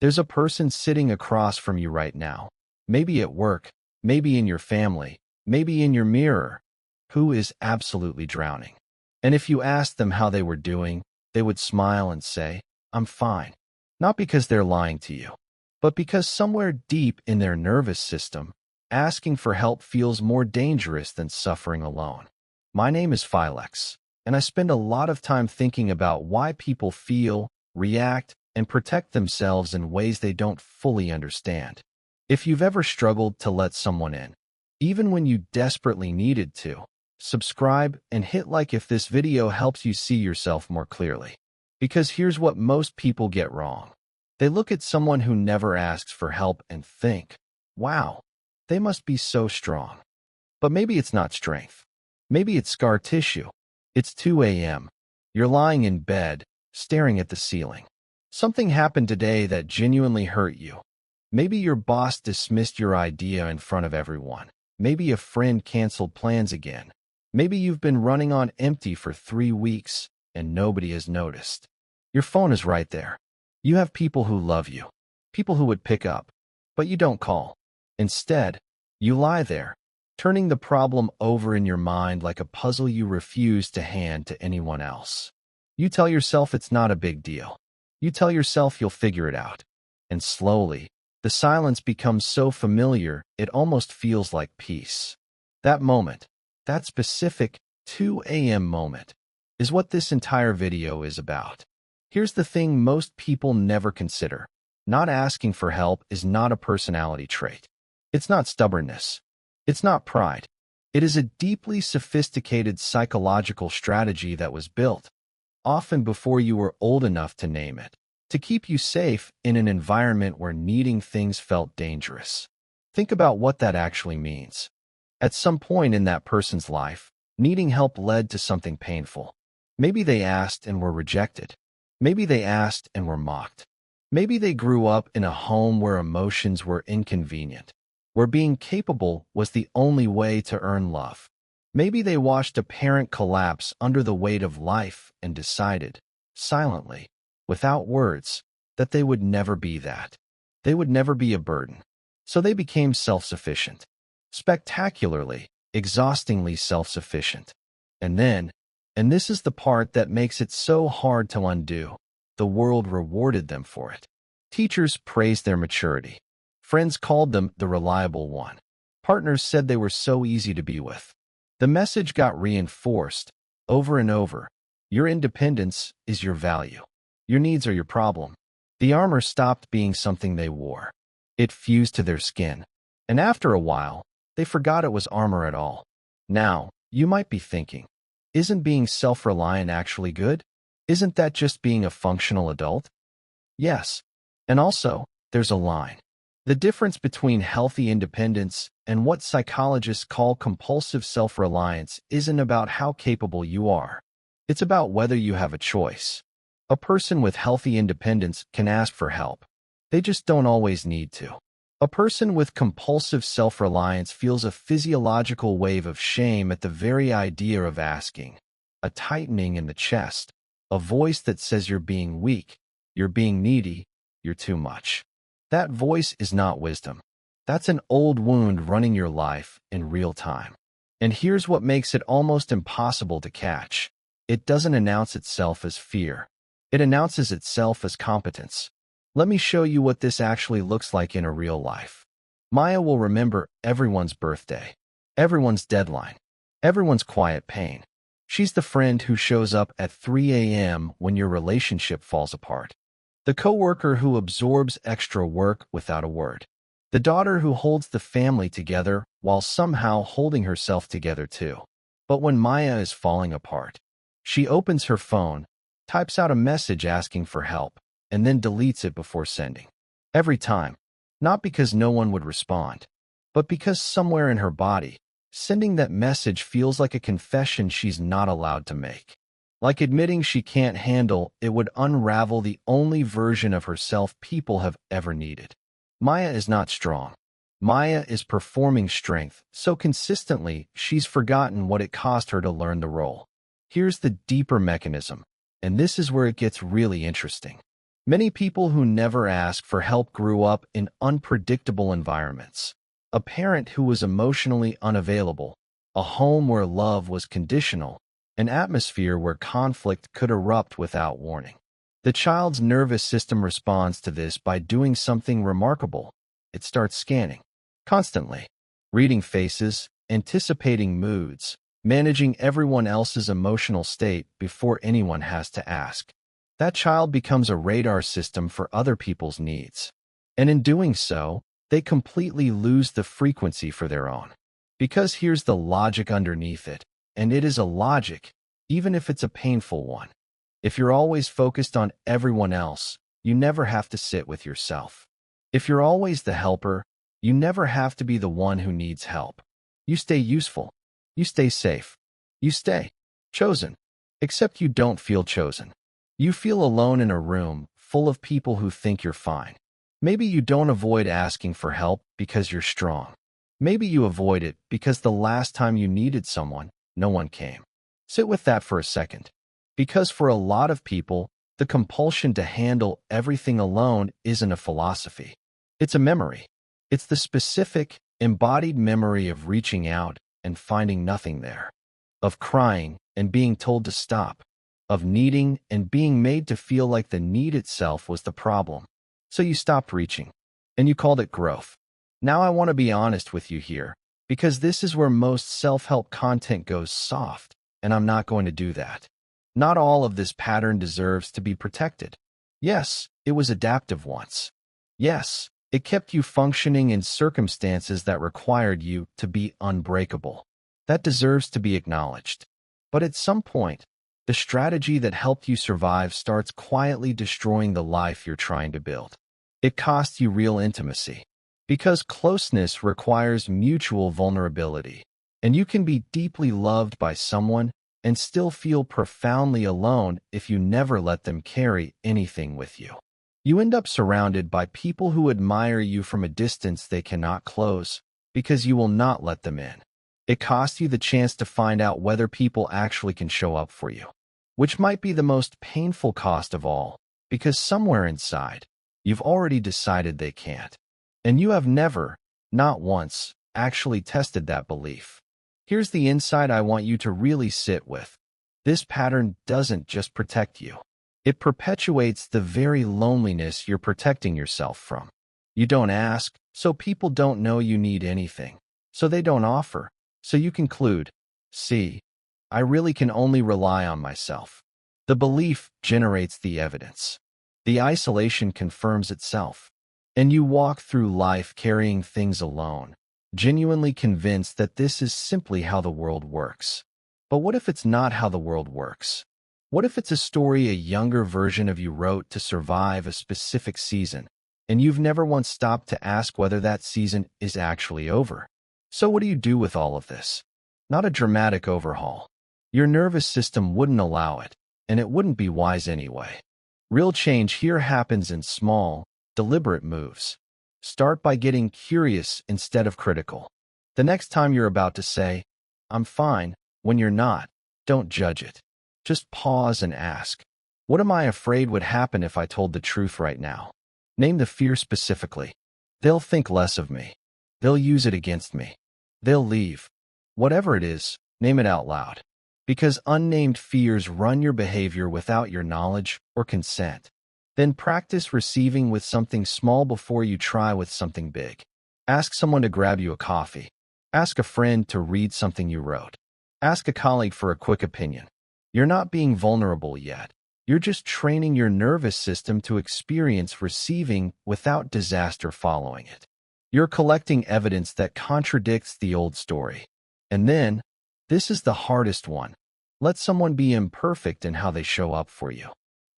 There's a person sitting across from you right now, maybe at work, maybe in your family, maybe in your mirror, who is absolutely drowning. And if you asked them how they were doing, they would smile and say, "I'm fine." Not because they're lying to you, but because somewhere deep in their nervous system, asking for help feels more dangerous than suffering alone. My name is Philex, and I spend a lot of time thinking about why people feel, react, and protect themselves in ways they don't fully understand. If you've ever struggled to let someone in, even when you desperately needed to, subscribe and hit like if this video helps you see yourself more clearly. Because here's what most people get wrong. They look at someone who never asks for help and think, wow, they must be so strong. But maybe it's not strength. Maybe it's scar tissue. It's 2 a.m. You're lying in bed, staring at the ceiling. Something happened today that genuinely hurt you. Maybe your boss dismissed your idea in front of everyone. Maybe a friend canceled plans again. Maybe you've been running on empty for 3 weeks and nobody has noticed. Your phone is right there. You have people who love you, people who would pick up, but you don't call. Instead, you lie there, turning the problem over in your mind like a puzzle you refuse to hand to anyone else. You tell yourself it's not a big deal. You tell yourself you'll figure it out. And slowly, the silence becomes so familiar it almost feels like peace. That moment, that specific 2 a.m. moment, is what this entire video is about. Here's the thing most people never consider. Not asking for help is not a personality trait. It's not stubbornness. It's not pride. It is a deeply sophisticated psychological strategy that was built, often before you were old enough to name it, to keep you safe in an environment where needing things felt dangerous. Think about what that actually means. At some point in that person's life, needing help led to something painful. Maybe they asked and were rejected. Maybe they asked and were mocked. Maybe they grew up in a home where emotions were inconvenient, where being capable was the only way to earn love. Maybe they watched a parent collapse under the weight of life and decided, silently, without words, that they would never be that. They would never be a burden. So they became self-sufficient. Spectacularly, exhaustingly self-sufficient. And then, and this is the part that makes it so hard to undo, the world rewarded them for it. Teachers praised their maturity. Friends called them the reliable one. Partners said they were so easy to be with. The message got reinforced, over and over. Your independence is your value. Your needs are your problem. The armor stopped being something they wore. It fused to their skin. And after a while, they forgot it was armor at all. Now, you might be thinking, isn't being self-reliant actually good? Isn't that just being a functional adult? Yes. And also, there's a line. The difference between healthy independence and what psychologists call compulsive self-reliance isn't about how capable you are. It's about whether you have a choice. A person with healthy independence can ask for help. They just don't always need to. A person with compulsive self-reliance feels a physiological wave of shame at the very idea of asking, a tightening in the chest, a voice that says you're being weak, you're being needy, you're too much. That voice is not wisdom. That's an old wound running your life in real time. And here's what makes it almost impossible to catch. It doesn't announce itself as fear. It announces itself as competence. Let me show you what this actually looks like in a real life. Maya will remember everyone's birthday, everyone's deadline, everyone's quiet pain. She's the friend who shows up at 3 a.m. when your relationship falls apart. The coworker who absorbs extra work without a word. The daughter who holds the family together while somehow holding herself together too. But when Maya is falling apart, she opens her phone, types out a message asking for help, and then deletes it before sending. Every time. Not because no one would respond, but because somewhere in her body, sending that message feels like a confession she's not allowed to make. Like admitting she can't handle it would unravel the only version of herself people have ever needed. Maya is not strong. Maya is performing strength so consistently she's forgotten what it cost her to learn the role. Here's the deeper mechanism, and this is where it gets really interesting. Many people who never ask for help grew up in unpredictable environments. A parent who was emotionally unavailable, a home where love was conditional, an atmosphere where conflict could erupt without warning. The child's nervous system responds to this by doing something remarkable. It starts scanning constantly, reading faces, anticipating moods, managing everyone else's emotional state before anyone has to ask. That child becomes a radar system for other people's needs. And in doing so, they completely lose the frequency for their own. Because here's the logic underneath it, and it is a logic, even if it's a painful one. If you're always focused on everyone else, you never have to sit with yourself. If you're always the helper, you never have to be the one who needs help. You stay useful. You stay safe. You stay chosen. Except you don't feel chosen. You feel alone in a room full of people who think you're fine. Maybe you don't avoid asking for help because you're strong. Maybe you avoid it because the last time you needed someone, no one came. Sit with that for a second. Because for a lot of people, the compulsion to handle everything alone isn't a philosophy. It's a memory. It's the specific, embodied memory of reaching out and finding nothing there, of crying and being told to stop, of needing and being made to feel like the need itself was the problem. So you stopped reaching, and you called it growth. Now I want to be honest with you here, because this is where most self-help content goes soft, and I'm not going to do that. Not all of this pattern deserves to be protected. Yes, it was adaptive once. Yes, it kept you functioning in circumstances that required you to be unbreakable. That deserves to be acknowledged. But at some point, the strategy that helped you survive starts quietly destroying the life you're trying to build. It costs you real intimacy. Because closeness requires mutual vulnerability, and you can be deeply loved by someone and still feel profoundly alone if you never let them carry anything with you. You end up surrounded by people who admire you from a distance they cannot close, because you will not let them in. It costs you the chance to find out whether people actually can show up for you, which might be the most painful cost of all, because somewhere inside, you've already decided they can't. And you have never, not once, actually tested that belief. Here's the insight I want you to really sit with. This pattern doesn't just protect you. It perpetuates the very loneliness you're protecting yourself from. You don't ask, so people don't know you need anything. So they don't offer. So you conclude, see, I really can only rely on myself. The belief generates the evidence. The isolation confirms itself. And you walk through life carrying things alone, genuinely convinced that this is simply how the world works. But what if it's not how the world works? What if it's a story a younger version of you wrote to survive a specific season, and you've never once stopped to ask whether that season is actually over? So what do you do with all of this? Not a dramatic overhaul. Your nervous system wouldn't allow it, and it wouldn't be wise anyway. Real change here happens in small, deliberate moves. Start by getting curious instead of critical. The next time you're about to say, I'm fine, when you're not, don't judge it. Just pause and ask, what am I afraid would happen if I told the truth right now? Name the fear specifically. They'll think less of me. They'll use it against me. They'll leave. Whatever it is, name it out loud. Because unnamed fears run your behavior without your knowledge or consent. Then practice receiving with something small before you try with something big. Ask someone to grab you a coffee. Ask a friend to read something you wrote. Ask a colleague for a quick opinion. You're not being vulnerable yet. You're just training your nervous system to experience receiving without disaster following it. You're collecting evidence that contradicts the old story. And then, this is the hardest one. Let someone be imperfect in how they show up for you.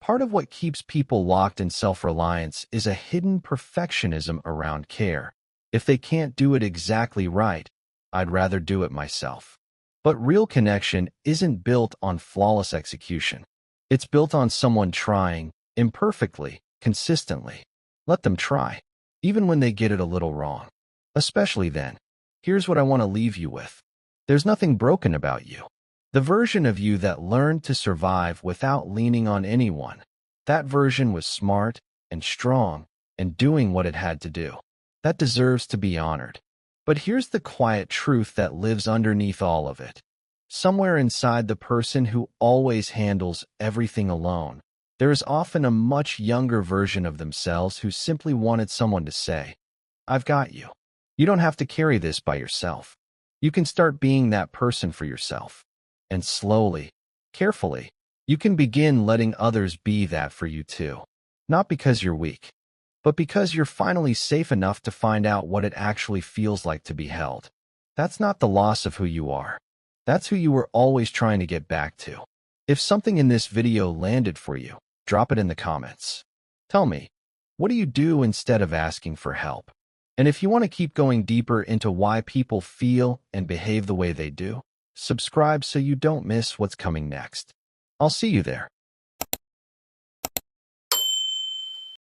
Part of what keeps people locked in self-reliance is a hidden perfectionism around care. If they can't do it exactly right, I'd rather do it myself. But real connection isn't built on flawless execution. It's built on someone trying, imperfectly, consistently. Let them try, even when they get it a little wrong. Especially then. Here's what I want to leave you with. There's nothing broken about you. The version of you that learned to survive without leaning on anyone, That version was smart and strong and doing what it had to do. That deserves to be honored. But here's the quiet truth that lives underneath all of it. Somewhere inside the person who always handles everything alone, there is often a much younger version of themselves who simply wanted someone to say, "I've got you. You don't have to carry this by yourself." You can start being that person for yourself. And slowly, carefully, you can begin letting others be that for you too. Not because you're weak, but because you're finally safe enough to find out what it actually feels like to be held. That's not the loss of who you are. That's who you were always trying to get back to. If something in this video landed for you, drop it in the comments. Tell me, what do you do instead of asking for help? And if you want to keep going deeper into why people feel and behave the way they do, subscribe so you don't miss what's coming next. I'll see you there.